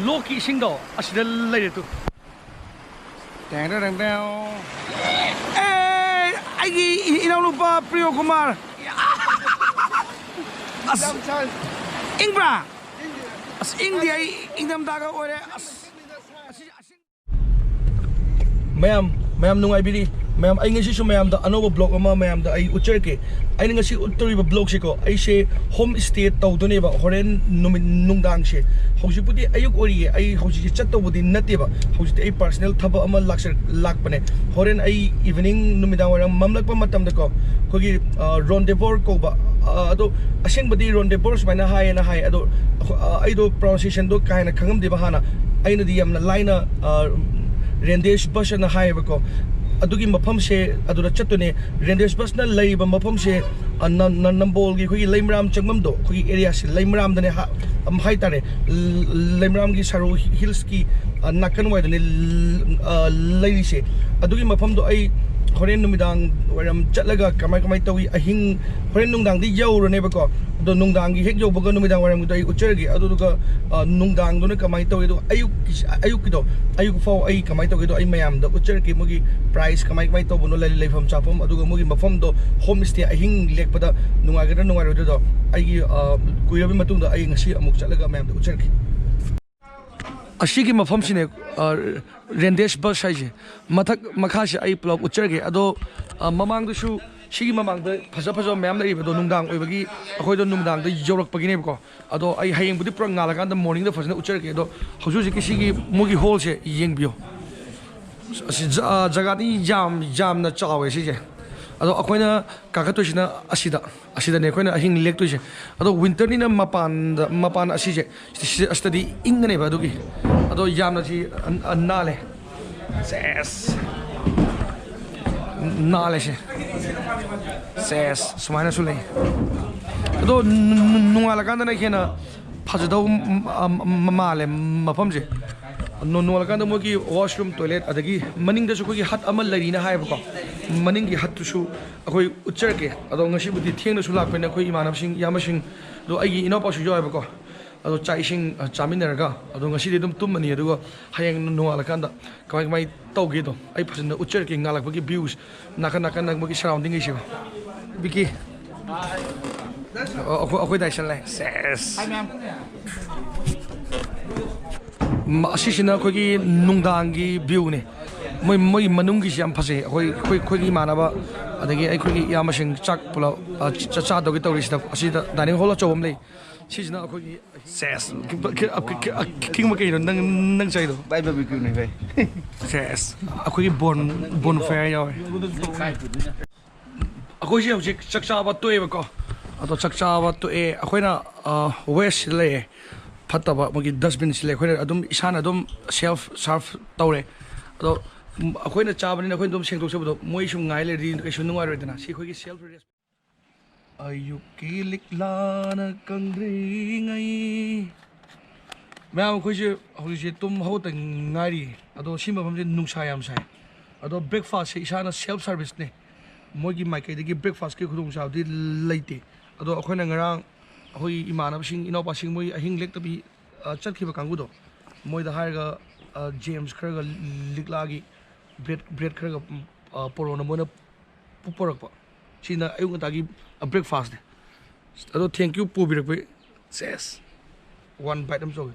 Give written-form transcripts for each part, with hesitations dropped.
loki singdo asida leire tu tang tang tang eh ai ina lupa Priyo Kumar as ingbra as india ingdam daga ore as mayam nungai biri mayam ai ngasi su mayam da anoba blog ama mayam da ai ucher ke ai ngasi uttori ba blog se ko ai se home stay tawdone ba horen nungdang se hauji pudi ayuk ori ai hauji chatto budi nate ba hauji ai personal thaba ama lakpane horen ai evening numidang waram mamlak pa matam da ko kogi rendezvous ko ba ado aseng budi rendezvous maina hai na hai ado ai do pronunciation do kaina khangam de ba hana aina di yamna line RENDEZVOUS na hai ba ko adugi mafam se adura chatune RENDEZVOUS na leiba mafam se nambol gi khoi Leimaram changmam do khoi area se Leimaram dane am hai tare Leimaram gi saru hills ki nakan wai dane leiri se adugi mafam do ai horen numidang waram chatlaga kamai tawi ahing horen nungdang di yauro ne ba ko do nungdang gi hek yo ba numidang waram gi ucher gi adu ga nungdang do ne kamai tawi do ayuk fo ai kamai tawi do ai mayam da ucher ki mogi price kamai to bono leifam chapom adu ga mogi mafam do homestay ahing lekpada nungai ga nungai ro do ai gi kuirabi matung da ai ngasi amuk chatlaga mayam da ucher ki ashigi mafam sine RENDEZVOUS haije mathak makha se ai plop ucherge ado mamang du shu shigi mamang da phaja mayam lai do nungdang oi bagi akhoi do nungdang da yorak pagi ne ko ado ai hayeng budi pra ngala kan da morning da phajna ucherge do hoju ji shigi mugi hole se yeng bio jaga di jam na chawe si je ado akoina kakatoshina asida ne akoina ahing lek tu je ado winter ni na mapan asi je study ingane ba dugi ado yamna ji nale ses nale ses sumaina sule ado nungala kan na kena phajado male mapam je no kan mo ki washroom toilet adagi maning da su ko ki hat amal lari na hai ba maning gi hat tu su akoi ucher ke ado ngasi budi thieng na su lak pe na koi imanam sing yamasing do ai gi ino pa su joy ba ko ado chai sing chamin ra ga ado ngasi de dum tum mani ado hayang no ala kan da kamai tau ge do ai phajin ucher ke ngalak ba ki views nakan nak mo ki surrounding gi shi biki akoi dai san lai ses hi ma'am asisina khoi nungdang gi view ne moi manung gi siam phase khoi gi manaba adagi ai khoi yamasing chak pula cha do gi tawri sida asida dining hall chawam lei sisina khoi gi ses king ma kai nang chai do bai barbecue ne bai ses khoi gi bonfire yaw khoi ji hojik chakcha ba toy ba ko ado chakcha ba to e khoina west le fataba mogi dustbin sile khoina adum isana adum self serve tawre ado akoina chabani na khoi dum sengtok sabdo moi sum ngai le ri kai sunu ngai redana si khoi gi self ayuki liklana kangri ngai ma khoi je hoi je tum ho ta ngari ado simba famje nungsa yam sai ado breakfast se isana self service ne mogi mai kai digi breakfast ke khudung sa di leite ado akoina ngarang hoi imanab sing inopa sing moi ahing lek tabi chatkhiba kangu do moi da harga James kharaga liklagi bread kharaga porona mona puporakpa china ayung ta gi breakfast de ado thank you pubirak pe ses one bite am so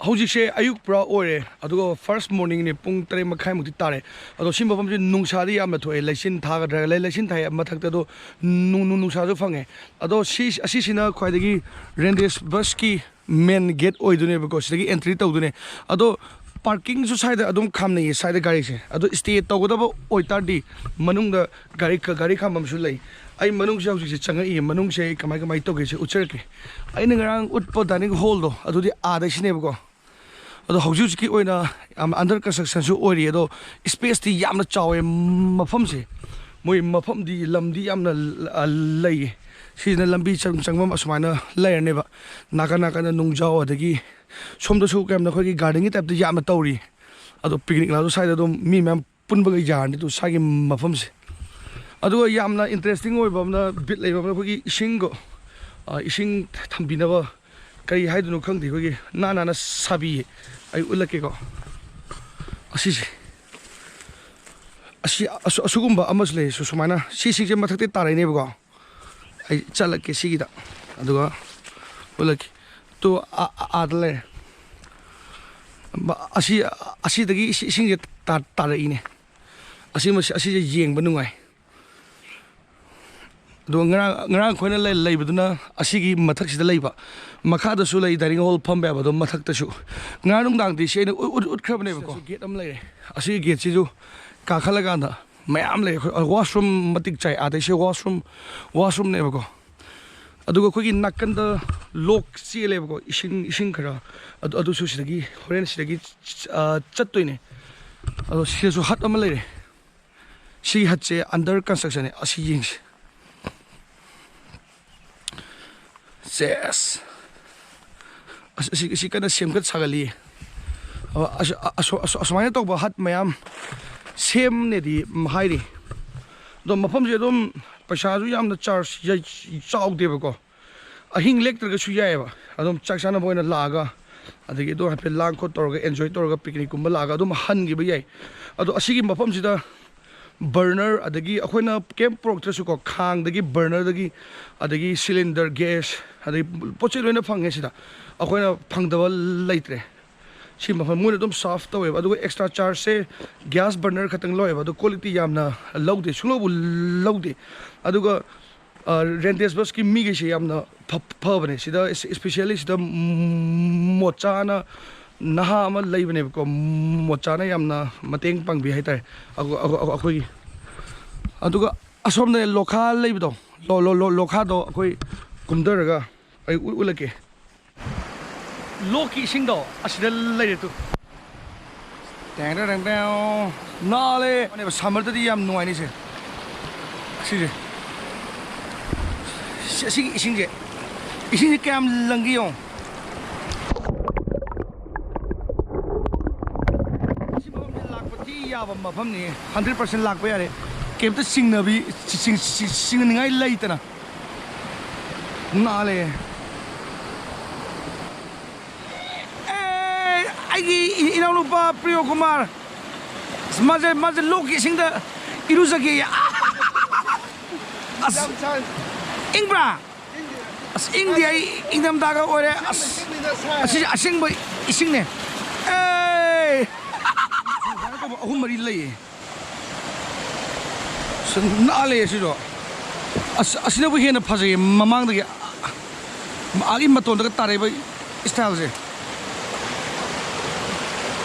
hojik se ayuk pra ore adugo first morning ne pung 3 makhai mukti tare ado simba pam je nungsa ri amna thoi laisin thaga dra laisin thai mathak ta do nungsa jo phange ado si sina khwaidagi RENDEZVOUS ki main gate oidune because sigi entry tawdune ado parking su side adum khamne side gari se ado stay tawgodaba oitardi manung da gari khamam su lai ai manung se hojik se changai manung se kamai to ge se ucher ke ai ngarang utpo dining hall do adu di ada sine ba ko ado hojik ki oina under construction su ori ado space ti yamna chawe mafam se moi mafam di lamdi yamna lai sina lambi changmam asmana layer ne ba naka na nungjao adagi somda su kam na khoi gardening type de yamna tawri ado picnic la do side do mi mem ꯄꯨꯟꯕꯒ ꯌꯥꯔꯅꯤ two ꯁꯥꯒꯤ ꯃꯐꯝꯁꯦ ꯑꯗꯨꯒ ꯌꯥꯝꯅ interesting ꯑꯣꯏꯕ ꯑꯃꯅ ꯕꯤꯠ ꯂꯩꯕ ꯑꯃꯅ ꯑꯩꯈꯣꯏꯒꯤ ꯏꯁꯤꯡ ꯊꯝꯕꯤꯅꯕ ꯀꯔꯤ ꯍꯥꯏꯗꯣꯏꯅꯣ ꯈꯪꯗꯦ ꯑꯩꯈꯣꯏꯒꯤ ꯅꯥꯟꯅ ꯁꯥꯕꯤꯌꯦ ꯑꯩ ꯎꯠꯂꯛꯀꯦꯀꯣ ꯑꯁꯤꯁꯦ ꯑꯁꯤꯒꯨꯝꯕ ꯑꯃꯁꯨ ꯂꯩ ꯁꯨꯃꯥꯏꯅ ꯁꯤꯁꯤꯡꯁꯦ ꯃꯊꯛꯇ ꯇꯥꯔꯛꯏꯅꯦꯕꯀꯣ ꯑꯩ ꯆꯠꯂꯛꯀꯦ ꯁꯤꯒꯤꯗ ꯑꯗꯨꯒ ꯎꯠꯂꯛꯀꯦ ꯇꯨ ꯑꯥꯗ ꯂꯩꯔꯦ ꯑꯁꯤꯗꯒꯤ ꯏꯁꯤꯡꯁꯦ ꯇꯥꯔꯛꯏꯅꯦ ꯑꯁꯤꯁꯦ ꯌꯦꯡꯕ ꯅꯨꯡꯉꯥꯏ ꯑꯗꯨꯒ ꯉꯔꯥꯡ ꯑꯩꯈꯣꯏꯅ ꯂꯩꯕꯗꯨꯅ ꯑꯁꯤꯒꯤ ꯃꯊꯛꯁꯤꯗ ꯂꯩꯕ ꯃꯈꯥꯗꯁꯨ ꯂꯩ ꯗꯥꯏꯅꯤꯡ ꯍꯣꯜ ꯐꯝꯕ ꯌꯥꯕ ꯑꯗꯣ ꯃꯊꯛꯇꯁꯨ ꯉꯔꯥꯡ ꯅꯨꯡꯗꯥꯡꯗꯤ ꯁꯤ ꯑꯩꯅ ꯎꯠꯈ꯭ꯔꯕꯅꯦꯕꯀꯣ ꯒꯦꯠ ꯑꯃ ꯂꯩꯔꯦ ꯑꯁꯤꯒꯤ ꯒꯦꯠꯁꯤꯁꯨ ꯀꯥꯈꯠꯂꯀꯥꯟꯗ ꯃꯌꯥꯝ ꯂꯩ ꯋꯥꯁꯔꯨꯝ ꯃꯇꯤꯛ ꯆꯥꯏ ꯑꯗꯩꯁꯦ ꯋꯥꯁꯔꯨꯝꯅꯦꯕꯀꯣ ꯑꯗꯨꯒ ꯑꯩꯈꯣꯏꯒꯤ ꯅꯥꯀꯟꯗ ꯂꯣꯛ ꯆꯦꯜꯂꯦꯕꯀꯣ ꯏꯁꯤꯡ ꯈꯔ ꯑꯗꯨꯁꯨ ꯁꯤꯗꯒꯤ ꯍꯣꯔꯦꯟ ꯁꯤꯗꯒꯤ ꯆꯠꯇꯣꯏꯅꯦ ꯑꯗꯣ ꯁꯤꯗꯁꯨ ꯍꯠ ꯑꯃ ꯂꯩꯔꯦ ꯁꯤꯒꯤ ꯍꯠꯁꯦ ꯑꯟꯗꯔ ꯀꯟꯁꯇ꯭ꯔꯛꯁꯟꯅꯦ ꯑꯁꯤ ꯌꯦꯡꯁꯤ ꯁꯦꯁ ꯑꯁꯤ ꯀꯟꯅ ꯁꯦꯝꯒꯠ ꯁꯥꯒꯠꯂꯤꯌꯦ ꯑꯁꯨꯃꯥꯏꯅ ꯇꯧꯕ ꯍꯠ ꯃꯌꯥꯝ ꯁꯦꯝꯅꯦꯗꯤ ꯍꯥꯏꯔꯤ ꯑꯗꯣ ꯃꯐꯝꯁꯦ ꯑꯗꯨꯝ ꯄꯩꯁꯥꯁꯨ ꯌꯥꯝꯅ ꯆꯥꯔꯖ ꯆꯥꯎꯗꯦꯕꯀꯣ ꯑꯍꯤꯡ ꯂꯦꯛꯇ꯭ꯔꯒꯁꯨ ꯌꯥꯏꯑꯕ ꯑꯗꯨꯝ ꯆꯥꯛ ꯆꯥꯅꯕ ꯑꯣꯏꯅ ꯂꯥꯛꯑꯒ ꯑꯗꯒꯤ ꯑꯗꯨꯝ ꯍꯥꯏꯐꯦꯠ ꯂꯥꯡ ꯈꯣꯠ ꯇꯧꯔꯒ ꯑꯦꯟꯖꯣꯏ ꯇꯧꯔꯒ ꯄꯤꯛꯅꯤꯛꯀꯨꯝꯕ ꯂꯥꯛꯑꯒ ꯑꯗꯨꯝ ꯍꯟꯈꯤꯕ ꯌꯥꯏ ꯑꯗꯣ ꯑꯁꯤꯒꯤ ꯃꯐꯝꯁꯤꯗ ꯕꯔꯅꯔ ꯑꯗꯒꯤ ꯑꯩꯈꯣꯏꯅ ꯀꯩꯝ ꯄꯨꯔꯛꯇ꯭ꯔꯁꯨꯀꯣ ꯈꯥꯡꯗꯒꯤ ꯕꯔꯅꯔꯗꯒꯤ ꯑꯗꯒꯤ ꯁꯤꯂꯤꯟꯗꯔ ꯒ꯭ꯌꯥꯁ ꯑꯗꯒꯤ ꯄꯣꯠ ꯆꯩ ꯂꯣꯏꯅ ꯐꯪꯉꯦ ꯁꯤꯗ ꯑꯩꯈꯣꯏꯅ ꯐꯪꯗꯕ ꯂꯩꯇ꯭ꯔꯦ ꯁꯤ ꯃꯐꯝ ꯃꯣꯏꯅ ꯑꯗꯨꯝ ꯁꯥꯔꯐ ꯇꯧꯋꯦꯕ ꯑꯗꯨꯒ ꯑꯦꯛꯁꯇ꯭ꯔꯥ ꯆꯥꯔꯖꯁꯦ ꯒ꯭ꯌꯥꯁ ꯕꯔꯅꯔ ꯈꯛꯇꯪ ꯂꯧꯋꯦꯕ ꯑꯗꯣ ꯀ꯭ꯋꯥꯂꯤꯇꯤ ꯌꯥꯝꯅ ꯂꯧꯗꯦ ꯁꯨꯡꯂꯧꯕ ꯂꯧꯗꯦ ꯑꯗꯨꯒ ꯔꯦꯟꯗꯦꯖꯕꯁꯀꯤ ꯃꯤꯈꯩꯁꯦ ꯌꯥꯝꯅ ꯐꯕꯅꯦ ꯁꯤꯗ ꯏꯁꯄꯤꯁꯦꯜꯂꯤ ꯁꯤꯗ ꯃꯣꯆꯥꯅ ꯅꯍꯥ ꯑꯃ ꯂꯩꯕꯅꯦꯕꯀꯣ ꯃꯣꯆꯥꯅ ꯌꯥꯝꯅ ꯃꯇꯦꯡ ꯄꯥꯡꯕꯤ ꯍꯥꯏꯇꯥꯔꯦ ꯑꯩꯈꯣꯏꯒꯤ ꯑꯗꯨꯒ ꯑꯁꯣꯝꯗ ꯂꯣꯈꯥ ꯂꯩꯕꯗꯣ ꯂꯣꯈꯥꯗꯣ ꯑꯩꯈꯣꯏ ꯀꯨꯝꯊꯔꯒ ꯑꯩ ꯎꯠꯂꯛꯀꯦ ꯂꯣꯛꯀꯤ ꯏꯁꯤꯡꯗꯣ ꯑꯁꯤꯗ ꯂꯩꯔꯦ ꯇꯨ ꯅꯥꯜꯂꯦ ꯁꯝꯃꯔꯗꯗꯤ ꯌꯥꯝ ꯅꯨꯡꯉꯥꯏꯅꯤꯁꯦ ꯑꯁꯤꯒꯤ ꯏꯁꯤꯡꯁꯦ ꯀꯌꯥꯝ ꯂꯪꯒꯦ ꯌꯦꯡꯉꯣ ꯁꯤ ꯃꯐꯝꯁꯦ ꯂꯥꯛꯄꯗꯤ ꯌꯥꯕ ꯃꯐꯝꯅꯤ 100% ꯂꯥꯛꯄ ꯌꯥꯔꯦ ꯀꯩꯝꯇ ꯆꯤꯡꯅꯅꯤꯡꯉꯥই ꯂꯩꯇꯅ ꯅꯥꯜꯂꯦ ꯑꯩꯒꯤ ꯏꯅꯥꯎꯅꯨꯄꯥ ꯄ꯭ꯔꯤꯌꯣ ꯀꯨꯃꯥꯔ ꯃꯥꯁꯦ ꯂꯣꯛꯀꯤ ꯏꯁꯤꯡꯗ ꯏꯔꯨꯖꯒꯦ ꯑꯁ ꯏꯪꯕ꯭ꯔꯥ ꯑꯁ ꯏꯪꯗꯤ ꯑꯩ ꯏꯪꯊꯝꯊꯥꯒ ꯑꯣꯏꯔꯦ ꯑꯁ ꯑꯁꯤꯁꯦ ꯑꯁꯦꯡꯕ ꯏꯁꯤꯡꯅꯦ ꯑꯍꯨꯝ ꯃꯔꯤ ꯂꯩꯌꯦ ꯅꯥꯜꯂꯦ ꯑꯁꯤꯁꯨ ꯑꯁꯤꯅꯕꯨ ꯍꯦꯟꯅ ꯐꯖꯩꯌꯦ ꯃꯃꯥꯡꯗꯒꯤ ꯑꯥꯒꯤ ꯃꯇꯣꯟꯗꯒ ꯇꯥꯔꯛꯏꯕ ꯏꯁꯇꯥꯏꯜꯁꯦ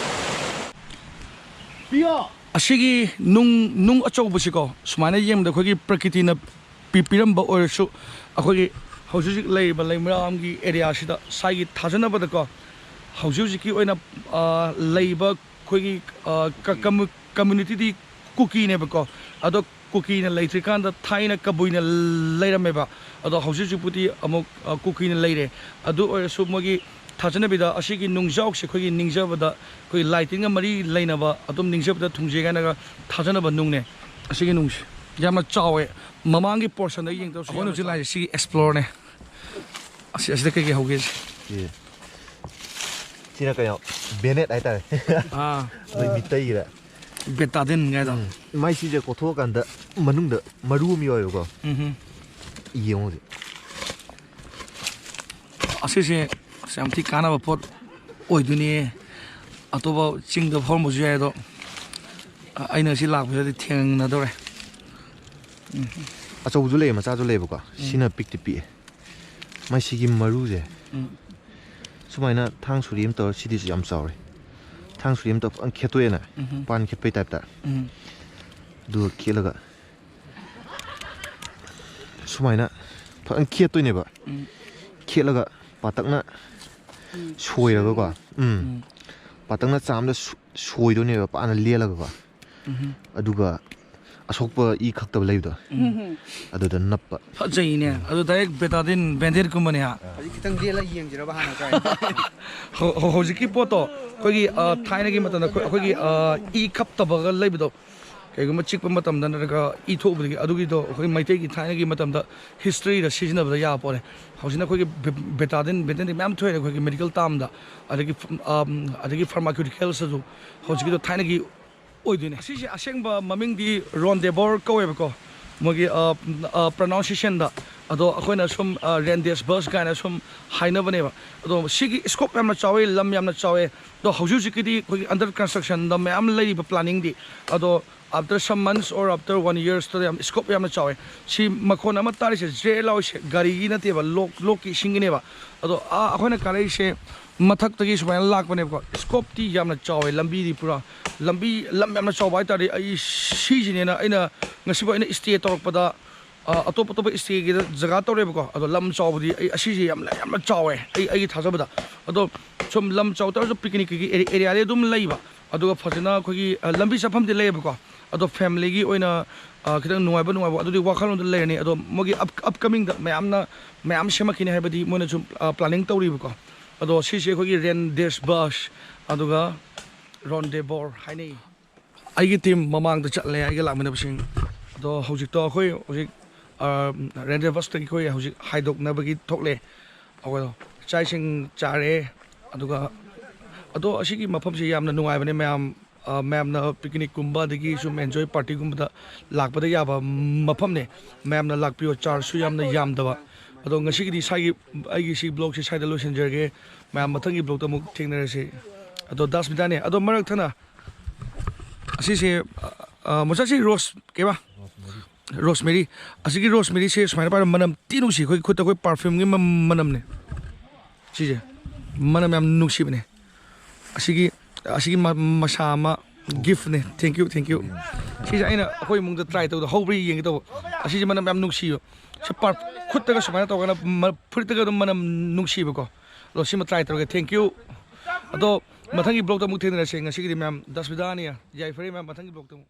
ꯑꯁꯤꯒꯤ ꯅꯨꯡ ꯑꯆꯧꯕꯁꯤꯀꯣ ꯁꯨꯃꯥꯏꯅ ꯌꯦꯡꯕꯗ ꯑꯩꯈꯣꯏꯒꯤ ꯄ꯭ꯔꯀꯤꯇꯤꯅ ꯄꯤꯔꯝꯕ ꯑꯣꯏꯔꯁꯨ ꯑꯩꯈꯣꯏꯒꯤ ꯍꯧꯖꯤꯛ ꯂꯩꯔꯤꯕ ꯂꯩꯃꯔꯥꯝꯒꯤ ꯑꯦꯔꯤꯌꯥꯁꯤꯗ ꯁꯥꯏꯒꯤ ꯊꯥꯖꯅꯕꯗꯀꯣ ꯍꯧꯖꯤꯛꯀꯤ ꯑꯣꯏꯅ ꯂꯩꯕ ꯑꯩꯈꯣꯏꯒꯤ ꯀꯝꯃꯨꯅꯤꯇꯤꯗꯤ ꯀꯨꯀꯤꯅꯦꯕꯀꯣ ꯑꯗꯣ ꯀꯨꯀꯤꯅ ꯂꯩꯇ꯭ꯔꯤꯀꯥꯟꯗ ꯊꯥꯏꯅ ꯀꯕꯨꯏꯅ ꯂꯩꯔꯝꯃꯦꯕ ꯑꯗꯣ ꯍꯧꯖꯤꯛꯄꯨꯗꯤ ꯑꯃꯨꯛ ꯀꯨꯀꯤꯅ ꯂꯩꯔꯦ ꯑꯗꯨ ꯑꯣꯏꯔꯁꯨ ꯃꯣꯏꯒꯤ ꯊꯥꯖꯅꯕꯤꯗ ꯑꯁꯤꯒꯤ ꯅꯨꯡꯖꯥꯎꯁꯦ ꯑꯩꯈꯣꯏꯒꯤ ꯅꯤꯡꯖꯕꯗ ꯑꯩꯈꯣꯏ ꯂꯥꯏꯇꯤꯟꯒ ꯃꯔꯤ ꯂꯩꯅꯕ ꯑꯗꯨꯝ ꯅꯤꯡꯖꯕꯗ ꯊꯨꯡꯖꯩ ꯀꯥꯏꯅꯒ ꯊꯥꯖꯅꯕ ꯅꯨꯡꯅꯦ ꯑꯁꯤꯒꯤ ꯅꯨꯡꯁꯦ ꯌꯥꯝꯅ ꯆꯥꯎꯋꯦ ꯃꯃꯥꯡꯒꯤ ꯄꯣꯔꯁꯟꯗ ꯌꯦꯡꯗꯧꯁꯨ ꯑꯩꯈꯣꯏꯅ ꯍꯧꯖꯤꯛ ꯂꯥꯛꯏꯁꯦ ꯁꯤꯒꯤ ꯑꯦꯛꯁꯄ꯭ꯂꯣꯔꯅꯦ ꯑꯁꯤꯗ ꯀꯩꯀꯩ ꯍꯧꯒꯦ ꯁꯤꯅ ꯀꯩꯅꯣ ꯕꯦꯅꯦꯠ ꯍꯥꯏꯇꯥꯔꯦ ꯃꯣꯏ ꯃꯤꯇꯩꯒꯤꯗ ꯕꯦꯇꯥꯗꯤꯟ ꯀꯥꯏꯗꯣ ꯃꯥꯏ ꯁꯤꯁꯦ ꯀꯣꯊꯣꯛꯑꯀꯥꯟꯗ ꯃꯅꯨꯡꯗ ꯃꯔꯨ ꯑꯃ ꯌꯥꯎꯋꯦꯕꯀꯣ ꯌꯦꯡꯉꯣ ꯍꯧꯖꯤꯛ ꯑꯁꯤꯁꯦ ꯌꯥꯝ ꯊꯤ ꯀꯥꯟꯅꯕ ꯄꯣꯠ ꯑꯣꯏꯗꯣꯏꯅꯤ ꯑꯇꯣꯞꯄ ꯆꯤꯡꯗ ꯐꯥꯎꯔꯝꯕꯁꯨ ꯌꯥꯏ ꯑꯗꯣ ꯑꯩꯅ ꯁꯤ ꯂꯥꯛꯄꯁꯤꯗꯗꯤ ꯊꯦꯡꯅꯗꯧꯔꯦ ꯑꯆꯧꯕꯁꯨ ꯂꯩꯌꯦ ꯃꯆꯥꯁꯨ ꯂꯩꯌꯦꯕꯀꯣ ꯁꯤꯅ ꯄꯤꯛꯇꯤ ꯄꯤꯛꯑꯦ ꯃꯥꯏ ꯁꯤꯒꯤ ꯃꯔꯨꯁꯦ ꯁꯨꯃꯥꯏꯅ ꯊꯥꯡ ꯁꯨꯔꯤ ꯑꯃ ꯇꯧꯔ ꯁꯤꯗꯤꯁꯨ ꯌꯥꯝ ꯆꯥꯎꯔꯦ ꯊꯥꯡ ꯁꯨꯔꯤ ꯑꯃ ꯇꯧꯔ ꯐꯖꯅ ꯈꯦꯠꯇꯣꯛꯑꯦꯅ ꯄꯥꯟ ꯈꯦꯠꯄꯩ ꯇꯥꯏꯞꯇ ꯑꯗꯨꯒ ꯈꯦꯠꯂꯒ ꯁꯨꯃꯥꯏꯅ ꯐꯖꯅ ꯈꯦꯠꯇꯣꯏꯅꯦꯕ ꯈꯦꯠꯂꯒ ꯄꯥꯇꯛꯅ ꯁꯣꯏꯔꯒꯀꯣ ꯄꯥꯇꯛꯅ ꯆꯥꯝꯗ ꯁꯣꯏꯗꯣꯏꯅꯦꯕ ꯄꯥꯅ ꯂꯦꯜꯂꯒꯀꯣ ꯑꯗꯨꯒ ꯑꯁꯣꯛꯄ ꯏ ꯈꯛꯇꯕ ꯂꯩꯕꯗꯣ ꯑꯗꯨꯗ ꯅꯞꯄ ꯐꯖꯩꯅꯦ ꯑꯗꯨ ꯗꯥꯏꯔꯦꯛ ꯕꯦꯇꯥꯗꯤꯟ ꯕꯦꯟꯗꯦꯠ ꯀꯨꯝꯕꯅꯦ ꯍꯥ ꯍꯧꯖꯤꯛ ꯈꯤꯇꯪ ꯂꯦꯜꯂ ꯌꯦꯡꯖꯤꯔꯕ ꯍꯥꯟꯅ ꯀꯥꯏ ꯍꯧꯖꯤꯛꯀꯤ ꯄꯣꯠꯇꯣ ꯑꯩꯈꯣꯏꯒꯤ ꯊꯥꯏꯅꯒꯤ ꯃꯇꯝꯗ ꯑꯩꯈꯣꯏꯒꯤ ꯏ ꯈꯞꯇꯕꯒ ꯂꯩꯕꯗꯣ ꯀꯩꯒꯨꯝꯕ ꯆꯤꯛꯄ ꯃꯇꯝꯗ ꯅꯠꯇ꯭ꯔꯒ ꯏ ꯊꯣꯛꯄꯗꯒꯤ ꯑꯗꯨꯒꯤꯗꯣ ꯑꯩꯈꯣꯏ ꯃꯩꯇꯩꯒꯤ ꯊꯥꯏꯅꯒꯤ ꯃꯇꯝꯗ ꯍꯤꯁꯇ꯭ꯔꯤꯗ ꯁꯤꯖꯤꯟꯅꯕꯗ ꯌꯥꯕ ꯄꯣꯠꯅꯦ ꯍꯧꯖꯤꯛꯅ ꯑꯩꯈꯣꯏꯒꯤ ꯕꯦꯇꯥꯗꯤꯟ ꯃꯌꯥꯝ ꯊꯣꯛꯑꯦ ꯑꯩꯈꯣꯏꯒꯤ ꯃꯦꯗꯤꯀꯦꯜ ꯇꯥꯝꯗ ꯑꯗꯒꯤ ꯐꯥꯔꯃꯥꯀ꯭ꯌꯨꯇꯤꯀꯦꯜꯁꯇꯁꯨ ꯍꯧꯖꯤꯛꯀꯤꯗꯣ ꯊꯥꯏꯅꯒꯤ ꯑꯣꯏꯗꯣꯏꯅꯦ ꯁꯤꯁꯦ ꯑꯁꯦꯡꯕ ꯃꯃꯤꯡꯗꯤ ꯔꯣꯟꯗꯦꯕꯣꯔ ꯀꯧꯋꯦꯕꯀꯣ ꯃꯣꯏꯒꯤ ꯄ꯭ꯔꯣꯅꯥꯎꯟꯁꯤꯌꯦꯁꯟꯗ ꯑꯗꯣ ꯑꯩꯈꯣꯏꯅ ꯁꯨꯝ ꯔꯦꯟꯗꯦꯁꯕꯁ ꯀꯥꯏꯅ ꯁꯨꯝ ꯍꯥꯏꯅꯕꯅꯦꯕ ꯑꯗꯣ ꯁꯤꯒꯤ ꯁ꯭ꯀꯣꯞ ꯌꯥꯝꯅ ꯆꯥꯎꯋꯦ ꯂꯝ ꯌꯥꯝꯅ ꯆꯥꯎꯋꯦ ꯑꯗꯣ ꯍꯧꯖꯤꯛꯀꯤꯗꯤ ꯑꯩꯈꯣꯏꯒꯤ ꯑꯟꯗꯔ ꯀꯟꯁꯇ꯭ꯔꯛꯁꯟꯗ ꯃꯌꯥꯝ ꯂꯩꯔꯤꯕ ꯄ꯭ꯂꯥꯅꯤꯡꯗꯤ ꯑꯗꯣ after some months or after 1 yearsꯇ ꯌꯥꯝ ꯁ꯭ꯀꯣꯞ ꯌꯥꯝꯅ ꯆꯥꯎꯋꯦ ꯁꯤ ꯃꯈꯣꯟ ꯑꯃ ꯇꯥꯔꯤꯁꯦ ꯖꯦ ꯂꯥꯎꯔꯤꯁꯦ ꯒꯥꯔꯤꯒꯤ ꯅꯠꯇꯦꯕ ꯂꯣꯛꯀꯤ ꯏꯁꯤꯡꯒꯤꯅꯦꯕ ꯑꯗꯣ ꯑꯩꯈꯣꯏꯅ ꯀꯥꯔꯛꯏꯁꯦ ꯃꯊꯛꯇꯒꯤ ꯁꯨꯃꯥꯏꯅ ꯂꯥꯛꯄꯅꯦꯕꯀꯣ ꯁ꯭ꯀꯣꯞꯇꯤ ꯌꯥꯝꯅ ꯆꯥꯎꯋꯦ ꯂꯝꯕꯤꯗꯤ ꯄꯨꯔꯥ ꯂꯝ ꯌꯥꯝꯅ ꯆꯥꯎꯕ ꯍꯥꯏꯇꯥꯔꯗꯤ ꯑꯩ ꯁꯤꯁꯤꯅꯦꯅ ꯑꯩꯅ ꯉꯁꯤꯐꯥꯎ ꯑꯩꯅ ꯁ꯭ꯇꯦ ꯇꯧꯔꯛꯄꯗ ꯑꯇꯣꯞꯄ ꯁ꯭ꯇꯦꯒꯤꯗ ꯖꯒꯥ ꯇꯧꯔꯦꯕꯀꯣ ꯑꯗꯣ ꯂꯝ ꯆꯥꯎꯕꯗꯤ ꯑꯩ ꯑꯁꯤꯁꯦ ꯌꯥꯝꯅ ꯆꯥꯎꯋꯦ ꯑꯩꯒꯤ ꯊꯥꯖꯕꯗ ꯑꯗꯣ ꯁꯨꯝ ꯂꯝ ꯆꯥꯎ ꯇꯥꯔꯁꯨ ꯄꯤꯛꯅꯤꯛꯀꯤ ꯑꯦꯔꯤꯌꯥꯗꯤ ꯑꯗꯨꯝ ꯂꯩꯕ ꯑꯗꯨꯒ ꯐꯖꯅ ꯑꯩꯈꯣꯏꯒꯤ ꯂꯝꯕꯤ ꯆꯠꯐꯝꯗꯤ ꯂꯩꯌꯦꯕꯀꯣ ꯑꯗꯣ ꯐꯦꯃꯤꯂꯤꯒꯤ ꯑꯣꯏꯅ ꯈꯤꯇꯪ ꯅꯨꯡꯉꯥꯏꯕ ꯑꯗꯨꯗꯤ ꯋꯥꯈꯜꯂꯣꯟꯗ ꯂꯩꯔꯅꯤ ꯑꯗꯣ ꯃꯣꯏꯒꯤ ꯑꯞꯀꯃꯤꯡꯗ ꯃꯌꯥꯝ ꯁꯦꯝꯃꯛꯈꯤꯅꯤ ꯍꯥꯏꯕꯗꯤ ꯃꯣꯏꯅ ꯁꯨꯝ ꯄ꯭ꯂꯥꯅꯤꯡ ꯇꯧꯔꯤꯕꯀꯣ ꯑꯗꯣ ꯁꯤꯁꯦ ꯑꯩꯈꯣꯏꯒꯤ ꯔꯦꯟꯗꯦꯁꯕꯁ ꯑꯗꯨꯒ ꯔꯣꯟꯗꯦꯕꯣꯔ ꯍꯥꯏꯅꯩ ꯑꯩꯒꯤ ꯇꯤꯝ ꯃꯃꯥꯡꯗ ꯆꯠꯂꯦ ꯑꯩꯒ ꯂꯥꯛꯃꯤꯟꯅꯕꯁꯤꯡ ꯑꯗꯣ ꯍꯧꯖꯤꯛꯇꯣ ꯑꯩꯈꯣꯏ ꯍꯧꯖꯤꯛ ꯔꯦꯟꯗꯦꯕꯁꯇꯒꯤ ꯑꯩꯈꯣꯏ ꯍꯧꯖꯤꯛ ꯍꯥꯏꯗꯣꯛꯅꯕꯒꯤ ꯊꯣꯛꯂꯦ ꯑꯩꯈꯣꯏꯗꯣ ꯆꯥꯛ ꯏꯁꯤꯡ ꯆꯥꯔꯦ ꯑꯗꯨꯒ ꯑꯗꯣ ꯑꯁꯤꯒꯤ ꯃꯐꯝꯁꯤ ꯌꯥꯝꯅ ꯅꯨꯡꯉꯥꯏꯕꯅꯦ ꯃꯌꯥꯝꯅ ꯄꯤꯛꯅꯤꯛꯀꯨꯝꯕ ꯑꯗꯒꯤ ꯁꯨꯝ ꯑꯦꯟꯖꯣꯏ ꯄꯥꯔꯇꯤꯒꯨꯝꯕꯗ ꯂꯥꯛꯄꯗ ꯌꯥꯕ ꯃꯐꯝꯅꯦ ꯃꯌꯥꯝꯅ ꯂꯥꯛꯄꯤꯌꯣ ꯆꯥꯔꯖꯁꯨ ꯌꯥꯝꯅ ꯌꯥꯝꯗꯕ ꯑꯗꯣ ꯉꯁꯤꯒꯤꯗꯤ ꯑꯩꯒꯤ ꯁꯤ ꯕ꯭ꯂꯣꯛꯁꯦ ꯁ꯭ꯋꯥꯏꯗ ꯂꯣꯏꯁꯤꯟꯖꯔꯒꯦ ꯃꯌꯥꯝ ꯃꯊꯪꯒꯤ ꯕ꯭ꯂꯣꯛꯇ ꯑꯃꯨꯛ ꯊꯦꯡꯅꯔꯁꯤ ꯑꯗꯣ ꯗꯥꯁꯕꯤꯗꯥꯅꯦ ꯑꯗꯣ ꯃꯔꯛ ꯊꯠꯅ ꯑꯁꯤꯁꯦ ꯃꯆꯥꯁꯤ ꯔꯣꯁ ꯀꯩꯕꯥ ꯔꯣꯁꯃꯦꯔꯤ ꯑꯁꯤꯒꯤ ꯔꯣꯁꯃꯦꯔꯤꯁꯦ ꯁꯨꯃꯥꯏꯅ ꯄꯥꯏꯔ ꯃꯅꯝ ꯅꯨꯡꯁꯤ ꯑꯩꯈꯣꯏ ꯈꯨꯠꯇ ꯑꯩꯈꯣꯏ ꯄꯥꯔꯐ꯭ꯌꯨꯝꯒꯤ ꯃꯅꯝꯅꯦ ꯁꯤꯁꯦ ꯃꯅꯝ ꯌꯥꯝ ꯅꯨꯡꯁꯤꯕꯅꯦ ꯑꯁꯤꯒꯤ ꯃꯁꯥ ꯑꯃ ꯒꯤꯐꯅꯦ ꯊꯦꯡꯛ ꯌꯨ ꯁꯤꯁꯦ ꯑꯩꯅ ꯑꯩꯈꯣꯏ ꯏꯃꯨꯡꯗ ꯇ꯭ꯔꯥꯏ ꯇꯧꯕꯗ ꯍꯧꯕ꯭ꯔꯥ ꯌꯦꯡꯒꯦ ꯇꯧꯕ ꯑꯁꯤꯁꯦ ꯃꯅꯝ ꯌꯥꯝ ꯅꯨꯡꯁꯤꯕ ꯈꯨꯠꯇꯒ ꯁꯨꯃꯥꯏꯅ ꯇꯧꯔꯒꯅ ꯐꯨꯔꯤꯠꯇꯒ ꯑꯗꯨꯝ ꯃꯅꯝ ꯅꯨꯡꯁꯤꯕꯀꯣ ꯑꯗꯣ ꯁꯤꯃ ꯇ꯭ꯔꯥꯏ ꯇꯧꯔꯒꯦ ꯊꯦꯡꯛ ꯌꯨ ꯑꯗꯣ ꯃꯊꯪꯒꯤ ꯕ꯭ꯂꯣꯛꯇ ꯑꯃꯨꯛ ꯊꯦꯡꯅꯔꯁꯦ ꯉꯁꯤꯒꯤꯗꯤ ꯃꯌꯥꯝ ꯗꯁꯕꯤꯗꯥꯅꯤ ꯌꯥꯏꯐꯔꯦ ꯃꯌꯥꯝ ꯃꯊꯪꯒꯤ ꯕ꯭ꯂꯣꯛꯇ ꯑꯃꯨꯛ